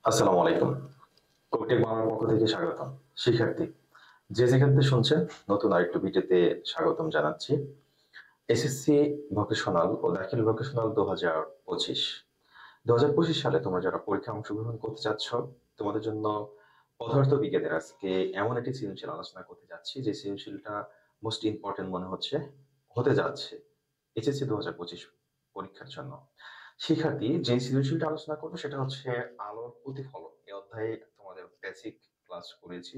আসসালামু আলাইকুম। কোকটেক বাংলার পক্ষ থেকে স্বাগতম। শিক্ষার্থী যে যেখান থেকে শুনছেন, নতুন আরেকটু ভিডিওতে স্বাগতম জানাচ্ছি। এসএসসি ভোকেশনাল ও দাখিল ভোকেশনাল 2025। 2025 সালে তোমরা যারা পরীক্ষায় অংশগ্রহণ করতে চাচ্ছ, তোমাদের জন্য পদার্থ বিজ্ঞানের আজকে এমন একটি সৃজনশীল আলোচনা করতে যাচ্ছি যে সৃজনশীলটা মোস্ট ইম্পর্টেন্ট মনে হতে যাচ্ছে এইচএসসি 2025 পরীক্ষার জন্য। শিক্ষার্থী যে সৃজনশীলটা আলোচনা করবো সেটা হচ্ছে আলোর প্রতিফলন। এই অধ্যায়ে তোমাদের বেসিক ক্লাস করেছি।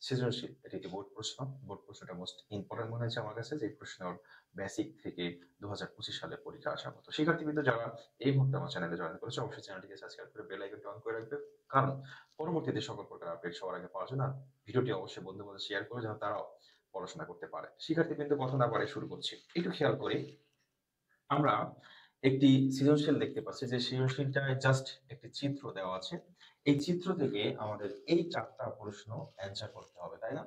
সৃজনশীল এটি একটি বোর্ড প্রশ্নটা মোস্ট ইম্পর্টেন্ট মনে হয়েছে আমার কাছে, যে প্রশ্নের বেসিক থেকে 2025 সালে পরীক্ষা আসার মতো। শিক্ষার্থীবৃন্দ যারা এই মুহূর্তে আমার চ্যানেলে জয়েন করেছে, অবশ্যই চ্যানেলটিকে সাবস্ক্রাইব করে বেল আইকনটি অন করে রাখবে, কারণ পরবর্তীতে সকল প্রকার আপডেট সবার আগে পাওয়ার জন্য ভিডিওটি অবশ্যই বন্ধু বান্ধব শেয়ার করে যেন তারাও পড়াশোনা করতে পারে। শিক্ষার্থীবৃন্দ কথা না বাড়িয়ে শুরু করছি। একটু খেয়াল করি, আমরা একটি সৃজনশীল দেখতে পাচ্ছি যে সৃজনশীলটায় জাস্ট একটি চিত্র দেওয়া আছে। এই চিত্র থেকে আমাদের এই চারটা প্রশ্ন অ্যান্সার করতে হবে, তাই না?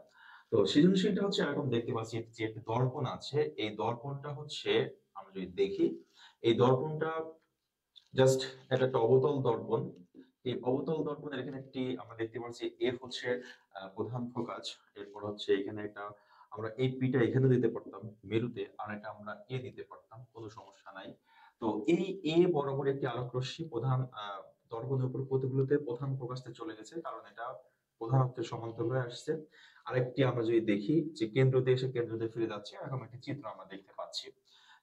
তো সৃজনশীলটা হচ্ছে এরকম দেখতে পাচ্ছি যে একটি দর্পণ আছে। এই দর্পণটা হচ্ছে, আমরা যদি দেখি, এই দর্পণটা জাস্ট একটা অবতল দর্পণ। এই অবতল দর্পণের এখানে একটি আমরা দেখতে পাচ্ছি এফ হচ্ছে প্রধান ফোকাস। এরপর হচ্ছে এখানে একটা আমরা এই পিটা এখানে দিতে পারতাম মেরুতে, আর এটা আমরা এ দিতে পারতাম, কোনো সমস্যা নাই। তো এই এ বরাবর একটি আলোক রশ্মি প্রধান দর্পণের উপর প্রতিফলিত প্রধান ফোকাসে চলে গেছে, কারণ এটা প্রধান অক্ষের সমান্তরাল হয়ে আসছে। আরেকটি আমরা যদি দেখি যে কেন্দ্র দিয়ে এসে কেন্দ্র দিয়ে ফিরে যাচ্ছে, এরকম একটি চিত্র আমরা দেখতে পাচ্ছি।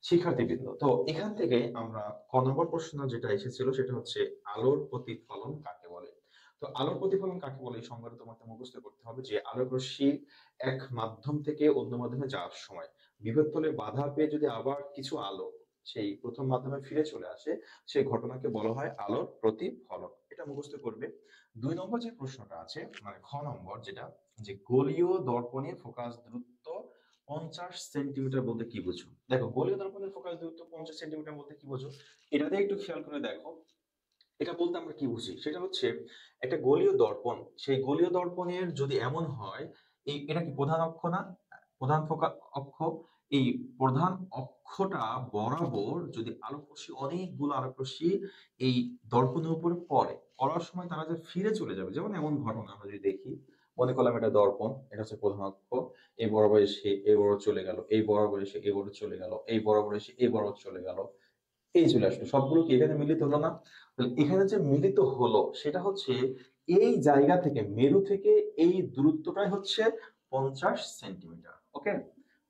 শিক্ষার্থীবৃন্দ, তো এখান থেকে আমরা ক নম্বর প্রশ্ন যেটা এসেছিল সেটা হচ্ছে আলোর প্রতিফলন কাকে বলে। তো আলোর প্রতিফলন কাকে বলে এই সংজ্ঞাটা তোমাকে মুখস্থ করতে হবে, যে আলোক রশ্মি এক মাধ্যম থেকে অন্য মাধ্যমে যাওয়ার সময় বিভব তলে বাধা পেয়ে যদি আবার কিছু আলো সেই প্রথম মাধ্যমে ফিরে চলে আসে, সেই ঘটনাকে বলা হয় আলোর প্রতিফলন। এটা মুখস্থ করবে। 2 নম্বর যে প্রশ্নটা আছে, মানে খ নম্বর যেটা, যে গোলীয় দর্পণে ফোকাস দূরত্ব 50 সেন্টিমিটার বলতে কি বুঝো? দেখো, গোলীয় দর্পণের ফোকাস দূরত্ব 50 সেন্টিমিটার বলতে কি বুঝো, এটাতে একটু খেয়াল করে দেখো। এটা বলতে আমরা কি বুঝি, সেটা হচ্ছে একটা গোলীয় দর্পণ, সেই গোলীয় দর্পণের যদি এমন হয়, এটা কি প্রধান অক্ষ না? প্রধান অক্ষ। এই প্রধান অক্ষটা বরাবর যদি আলোক রশ্মি, অনেকগুলো আলোক রশ্মি এই দর্পণের উপরে পড়ার সময় তারা যে ফিরে চলে যাবে, যেমন এমন ঘটনা আমরা যদি দেখি, মনে করলাম এটা দর্পণ, এটা হচ্ছে প্রধান অক্ষ, এই বরাবর এসে এই বরাবর চলে গেল, এই বরাবর এসে এই বরাবর চলে গেল, এই বরাবর এসে এই বরাবর চলে গেল, এই চলে আসলো, সবগুলো কি এখানে মিলিত হলো না? তাহলে এখানে যে মিলিত হলো সেটা হচ্ছে এই জায়গা থেকে, মেরু থেকে এই দূরত্বটাই হচ্ছে 50 সেন্টিমিটার। ওকে,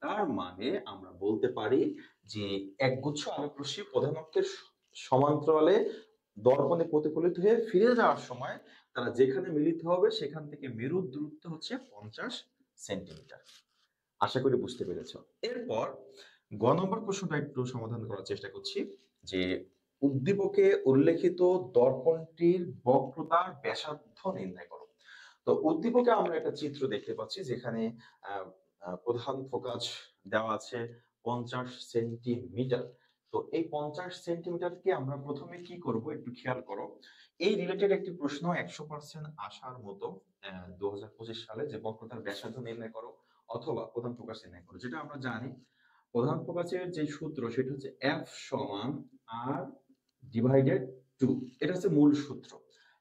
তার মানে আমরা বলতে পারি যে একগুচ্ছ আলোক রশ্মি প্রধান অক্ষের সমান্তরালে দর্পণে প্রতিফলিত হয়ে ফিরে যাওয়ার সময় তারা যেখানে মিলিত হবে সেখান থেকে মেরুর দূরত্ব হচ্ছে 50 সেন্টিমিটার। আশা করি বুঝতে পেরেছ। এরপর গ নম্বর প্রশ্নটা একটু সমাধান করার চেষ্টা করছি, যে উদ্দীপকে উল্লেখিত দর্পণটির বক্রতার ব্যাসার্ধ নির্ণয় করো। তো উদ্দীপকে আমরা একটা চিত্র দেখতে পাচ্ছি যেখানে আহ, প্রধান ফোকাস দেওয়া আছে 50 সেন্টিমিটার। তো এই 50 সেন্টিমিটারকে আমরা প্রথমে কি করব একটু খেয়াল করো। এই রিলেটেড একটি প্রশ্ন 100% আসার মতো 2025 সালে, যে বক্রতার ব্যাসার্ধ নির্ণয় করো অথবা প্রধান ফোকাস নির্ণয় করো। যেটা আমরা জানি, প্রধান ফোকাসের যে সূত্র সেটা হচ্ছে এফ সমান আর ডিভাইডেড টু। এটা হচ্ছে মূল সূত্র।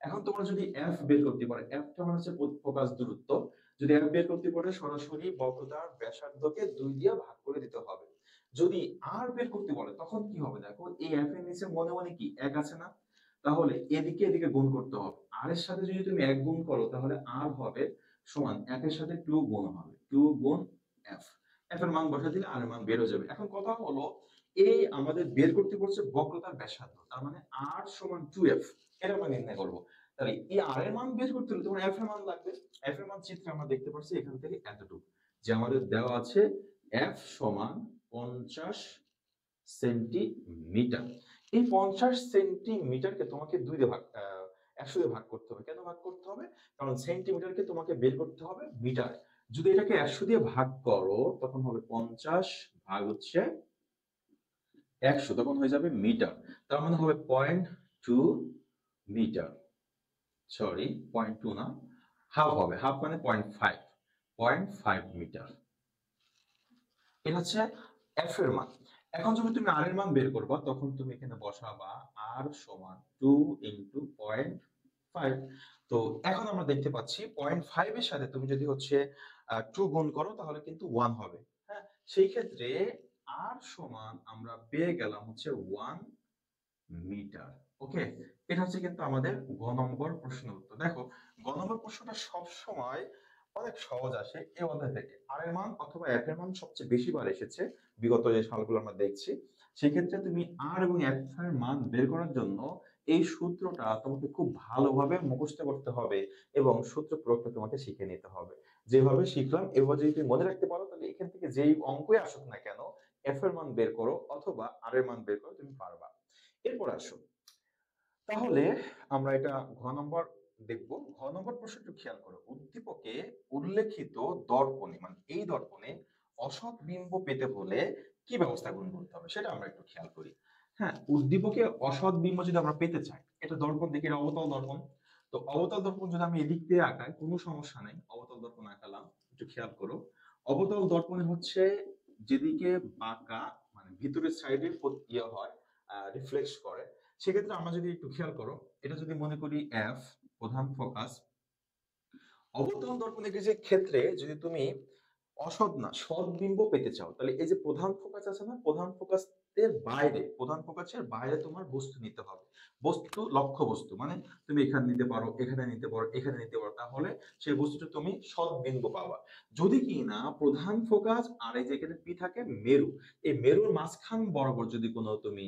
এখন তোমরা যদি এফ বের করতে পারো, এফটা মানে হচ্ছে ফোকাস দূরত্ব, যদি এফ বের করতে পারো সরাসরি বক্রতার ব্যাসার্ধকে 2 দিয়ে ভাগ করে দিতে হবে। যদি আর বের করতে বলে তখন কি হবে, দেখো এই এফ এর নিচে মনে মনে কি এক আছে না, তাহলে এদিকে এদিকে গুণ করতে হবে। আর এর সাথে যদি তুমি এক গুণ করো তাহলে আর হবে সমান এফ এর সাথে 2 গুণ হবে, 2 গুণ এফ। এফ এর মান বসা দিলে আর এর মান বের হয়ে যাবে। এখন কথা হলো, এই আমাদের বের করতে বলছে বক্রতার ব্যাসার্ধ, তার মানে আর সমান 2f, এটা আমরা নির্ণয় করব। তাহলে এই আর এর মান বের করতে হলে তোমার এফ এর মান লাগবে। এফ এর মান চিত্রে আমরা দেখতে পাচ্ছি এখান থেকে এতটুকু, যে আমাদের দেওয়া আছে এফ সমান 50 সেন্টিমিটার। এই 50 সেন্টিমিটারকে তোমাকে 100 দিয়ে ভাগ করতে হবে। কেন ভাগ করতে হবে? কারণ সেন্টিমিটারকে তোমাকে বের করতে হবে মিটার। যদি এটাকে 100 দিয়ে ভাগ করো তখন হবে 50 ভাগ হচ্ছে 100, তখন হয়ে যাবে মিটার। তার মানে হবে 0.2 মিটার। সরি, 0.2 না, হাফ হবে, হাফ মানে 0.5, 0.5 মিটার। এটা হচ্ছে এফ এর মান। এখন যদি তুমি আর এর মান বের করবা তখন তুমি এখানে বসাবা আর সমান 2 ইন্টু 0.5 5। তো এখন আমরা দেখতে পাচ্ছি 0.5 এর সাথে তুমি যদি হচ্ছে 2 গুণ করো তাহলে কিন্তু 1 হবে। হ্যাঁ, সেই ক্ষেত্রে আর সমান আমরা পেয়ে গেলাম হচ্ছে 1 মিটার। ওকে, এটা হচ্ছে কিন্তু আমাদের গ নম্বর প্রশ্নের উত্তর। দেখো, গ নম্বর প্রশ্নটা সব সময় অনেক সহজ আসে এই অধ্যায় থেকে। আর এর মান অথবা এফ এর মান সবচেয়ে বেশি বার এসেছে বিগত যে সালগুলো আমরা দেখছি। সেক্ষেত্রে তুমি আর এবং এফ এর মান বের করার জন্য এই সূত্রটা তোমাকে খুব ভালোভাবে মুখস্থ করতে হবে এবং সূত্র প্রয়োগটা তোমাকে শিখে নিতে হবে। যেভাবে শিখলাম এভাবে যদি তুমি মনে রাখতে পারো তাহলে এখান থেকে যেই অঙ্কই আসুক না কেন এফ এর মান বের করো অথবা আর এর মান বের করো, তুমি পারবা। এরপর আসো, তাহলে আমরা এটা ঘ নম্বর দেখব। ঘ নম্বর প্রশ্ন একটু খেয়াল করো, উদ্দীপকে উল্লেখিত দর্পণে মানে এই দর্পণে অসৎ বিম্ব পেতে হলে কি ব্যবস্থা গ্রহণ করতে হবে সেটা আমরা একটু খেয়াল করি। হ্যাঁ, উদ্দীপকে অসৎ বিম্ব যদি আমরা পেতে চাই, এটা দর্পণ দেখি, এটা অবতল দর্পণ। তো অবতল দর্পণ যদি আমি এদিক দিয়ে আঁকাই কোনো সমস্যা নেই, অবতল দর্পণ আঁকালাম, একটু খেয়াল করো। অবতল দর্পণের হচ্ছে যেদিকে বাঁকা মানে ভিতরের সাইডে ইয়ে হয়, রিফ্লেক্ট করে। সেক্ষেত্রে আমরা যদি একটু খেয়াল করো, এটা যদি মনে করি এফ প্রধান ফোকাস, অবতল দর্পণের যে ক্ষেত্রে যদি তুমি অসৎ না সৎ বিম্ব পেতে চাও তাহলে এই যে প্রধান ফোকাস আছে না, প্রধান ফোকাসের বাইরে, প্রধান ফোকাসের বাইরে তোমার বস্তু নিতে হবে। বস্তু লক্ষ্য বস্তু মানে তুমি এখানে নিতে পারো, এখানে নিতে পারো, এখানে নিতে পারো, তাহলে সেই বস্তুটা তুমি সৎ বিম্ব পাবা। যদি কি না প্রধান ফোকাস আর এই যে এখানে পি থাকে মেরু, এই মেরুর মাঝখান বরাবর যদি কোনো তুমি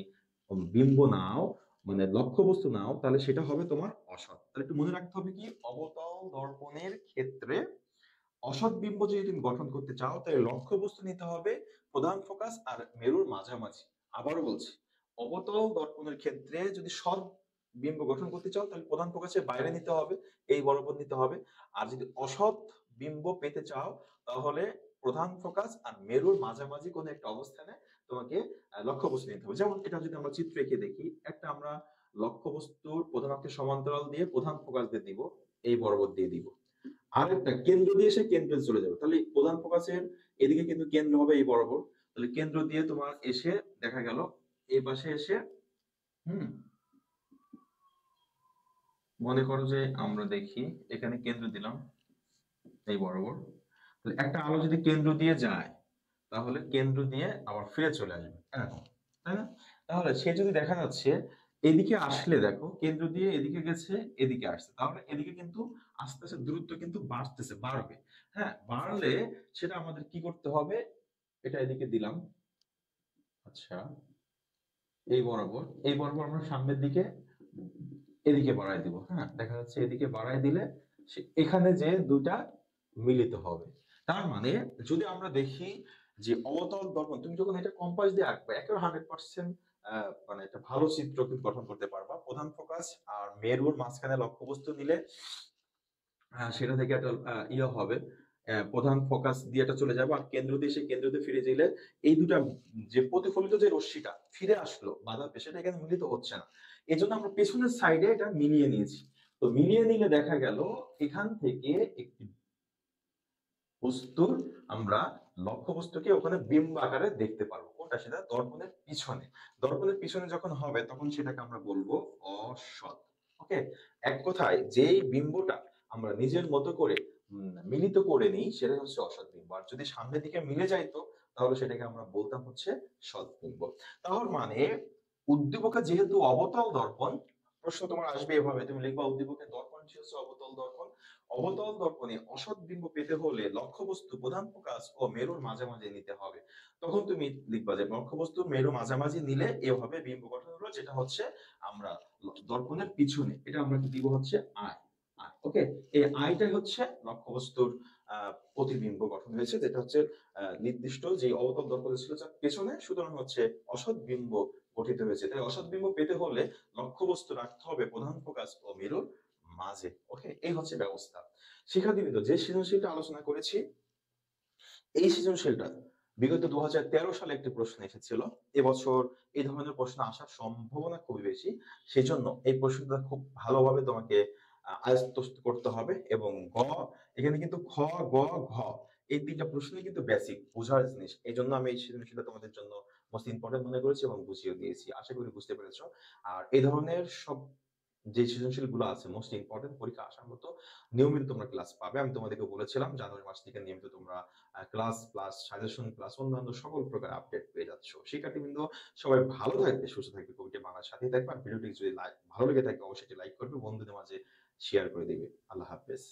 বিম্ব নাও মানে লক্ষ্য বস্তু নাও তাহলে সেটা হবে তোমার অসৎ। তাহলে একটু মনে রাখতে হবে কি, অবতল দর্পণের ক্ষেত্রে অসৎ বিম্ব যদি তুমি গঠন করতে চাও তাহলে লক্ষ্য বস্তু নিতে হবে প্রধান ফোকাস আর মেরুর মাঝামাঝি। আবারও বলছি, অবতল দর্পণের ক্ষেত্রে যদি সৎ বিম্ব গঠন করতে চাও তাহলে প্রধান ফোকাসের বাইরে নিতে হবে, এই বরাবর নিতে হবে। আর যদি অসৎ বিম্ব পেতে চাও তাহলে প্রধান ফোকাস আর মেরুর মাঝামাঝি কোনো একটা অবস্থানে তোমাকে লক্ষ্য বস্তু নিতে হবে। যেমন এটা যদি আমরা চিত্র এঁকে দেখি, একটা আমরা লক্ষ্য বস্তুর প্রধান অক্ষের সমান্তরাল দিয়ে প্রধান ফোকাস দিয়ে দিব, এই বরাবর দিয়ে দিব। আরেকটা কেন্দ্র দিয়ে এসে কেন্দ্রে চলে যাবে, তাহলে প্রধান ফোকাসের এদিকে কিন্তু কেন্দ্র হবে এই বরাবর। তাহলে কেন্দ্র দিয়ে তোমার এসে দেখা গেল এই পাশে এসে হুম মনে করো যে আমরা দেখি এখানে কেন্দ্র দিলাম এই বরাবর। তাহলে একটা আলো যদি কেন্দ্র দিয়ে যায় তাহলে কেন্দ্র দিয়ে আবার ফিরে চলে আসবে এরকম, তাই না? তাহলে সে যদি দেখা যাচ্ছে এদিকে আসলে দেখো কেন্দ্র দিয়ে এদিকে গেছে, এদিকে আসছে, তাহলে এদিকে কিন্তু আস্তে আস্তে দূরত্ব কিন্তু বাড়তেছে, বাড়বে। হ্যাঁ, বাড়লে সেটা আমাদের কি করতে হবে, এটা এদিকে দিলাম, আচ্ছা এই বরাবর আমরা সামনের দিকে এদিকে বাড়াই দিব। হ্যাঁ, দেখা যাচ্ছে এদিকে বাড়াই দিলে এখানে যে দুটা মিলিত হবে। তার মানে যদি আমরা দেখি যে অবতল দর্পণ, তুমি যখন এটা কম্পাস দিয়ে আঁকবে একেবারে 100% মানে একটা ভালো চিত্র কিন্তু গঠন করতে পারবা। প্রধান ফোকাস আর মেরুর মাঝখানে লক্ষ্যবস্তু নিলে সেটা থেকে একটা ইয়ে হবে, প্রধান ফোকাস দিয়ে এটা চলে যাবে আর কেন্দ্র দিয়ে সে কেন্দ্র দিয়ে ফিরে গেলে এই দুটা যে প্রতিফলিত যে রশ্মিটা ফিরে আসলো বাধা পেয়ে সেটা এখানে মিলিত হচ্ছে না। এই জন্য আমরা পেছনের সাইডে এটা মিলিয়ে নিয়েছি। তো মিলিয়ে নিলে দেখা গেল এখান থেকে একটি বস্তুর আমরা লক্ষ্য বস্তুকে ওখানে বিম্ব আকারে দেখতে পারবো। কোনটা? সেটা দর্পণের পিছনে। দর্পণের পিছনে যখন হবে তখন সেটাকে আমরা বলবো অসৎ। ওকে, এক কথায় যেই বিম্বটা আমরা নিজের মতো করে মিলিত করে নিই সেটা হচ্ছে অসৎ বিম্ব, আর যদি সামনের দিকে মিলে যাইতো তাহলে সেটাকে আমরা বলতাম হচ্ছে সৎ বিম্ব। তাহলে মানে উদ্দীপকে যেহেতু অবতল দর্পণ, প্রশ্ন তোমার আসবে এভাবে, তুমি লিখবা উদ্দীপকের দর্পণটি হচ্ছে অবতল দর্পণ। অবতল দর্পণে অসৎ বিম্ব পেতে হলে লক্ষ্যবস্তু প্রধান ফোকাস ও মেরুর মাঝামাঝি নিতে হবে। তখন তুমি লিখবা যে লক্ষ্যবস্তু মেরু মাঝামাঝি নিলে এভাবে বিম্ব গঠন হলো, যেটা হচ্ছে আমরা দর্পণের পিছনে, এটা আমরা কি দিব হচ্ছে আয়। ওকে, এই আয়টাই হচ্ছে লক্ষ্যবস্তুর প্রতিবিম্ব গঠন হয়েছে, যেটা হচ্ছে নির্দিষ্ট যে অবতল দর্পণ ছিল যার পেছনে, সুতরাং হচ্ছে অসৎ বিম্ব গঠিত হয়েছে। তাই অসৎ বিম্ব পেতে হলে লক্ষ্যবস্তু রাখতে হবে প্রধান ফোকাস ও মেরুর মাঝে। ওকে, এই হচ্ছে ব্যবস্থা। শিক্ষার্থীবৃন্দ, যে সৃজনশীলটা আলোচনা করেছি এই সৃজনশীলটা বিগত 2013 সালে একটি প্রশ্ন এসেছিল। এবছর এই ধরনের প্রশ্ন আসার সম্ভাবনা খুবই বেশি, সেজন্য এই প্রশ্নটা খুব ভালোভাবে তোমাকে আয়ত্ত করতে হবে। এবং এখানে কিন্তু খ, গ, ঘ এই তিনটা প্রশ্নই কিন্তু বেসিক বোঝার জিনিস, এই জন্য আমি এই সৃজনশীলটা তোমাদের জন্য মোস্ট ইম্পর্টেন্ট মনে করেছি এবং বুঝিয়ে দিয়েছি। আশা করি বুঝতে পেরেছো। আর এই ধরনের সব যে সৃজনশীল গুলো আছে মোস্ট ইম্পোর্টেন্ট পরীক্ষা আসার মতো নিয়মিত তোমরা ক্লাস পাবে। আমি তোমাদেরকে বলেছিলাম জানুয়ারি মাস থেকে নিয়মিত তোমরা ক্লাস প্লাস সাজেশন প্লাস অন্যান্য সকল প্রকার আপডেট পেয়ে যাচ্ছ। শিক্ষার্থীবৃন্দ সবাই ভালো থাকবে, সুস্থ থাকবে, কবিটি বাংলার সাথেই থাকবে। আর ভিডিওটি যদি ভালো লেগে থাকে অবশ্যই একটি লাইক করবে, বন্ধুদের মাঝে শেয়ার করে দিবে। আল্লাহ হাফেজ।